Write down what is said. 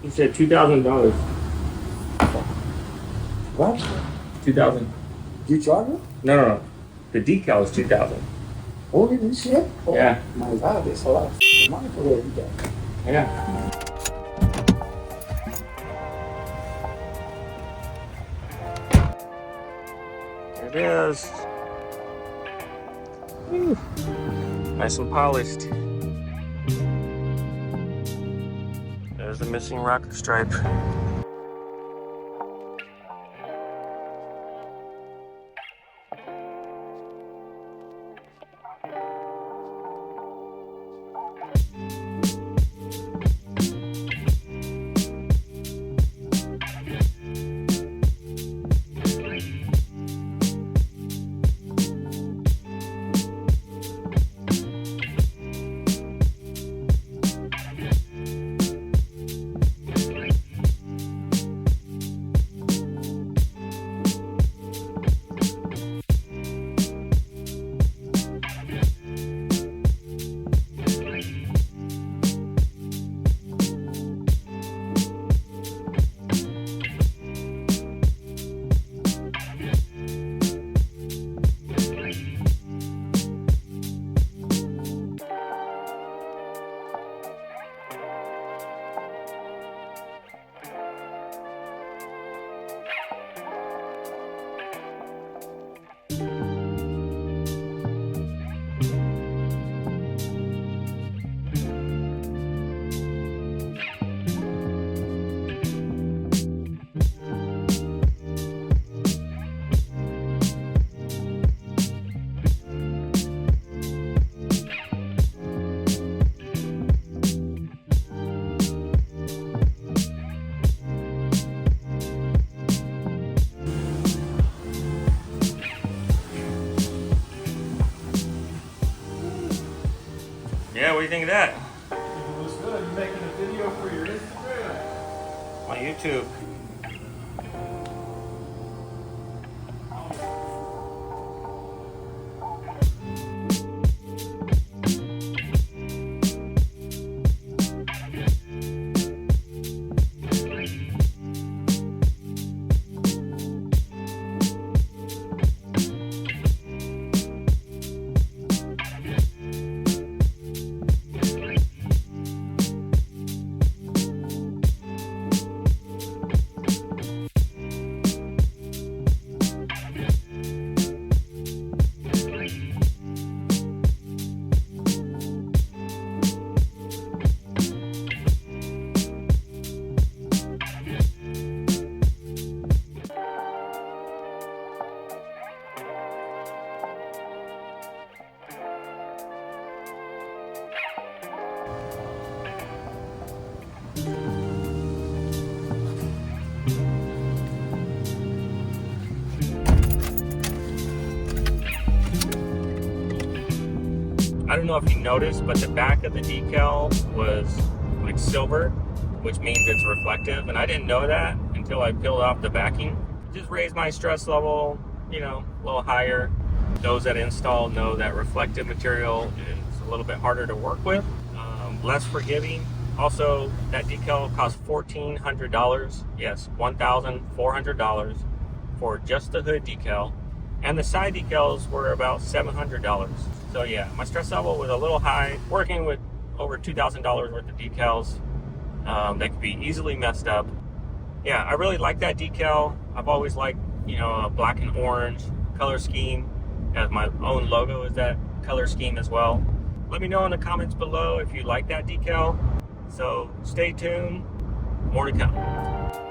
He said $2,000. What? 2,000. You charge it? No. The decal is 2,000. Holy this shit? Oh, Yeah. my God, there's a lot of money for what you got. Yeah. There it is. Whew. Nice and polished. There's the missing rocker stripe. Yeah, what do you think of that? It looks good. Are you making a video for your Instagram? On YouTube. I don't know if you noticed, but the back of the decal was like silver, which means it's reflective, and I didn't know that until I peeled off the backing. Just raised my stress level, you know, a little higher. Those that install know that reflective material is a little bit harder to work with, less forgiving. Also, that decal cost $1,400. Yes, $1,400 for just the hood decal. And the side decals were about $700. So yeah, my stress level was a little high. Working with over $2,000 worth of decals that could be easily messed up. Yeah, I really like that decal. I've always liked, you know, a black and orange color scheme. As my own logo is that color scheme as well. Let me know in the comments below if you like that decal. So stay tuned, more to come.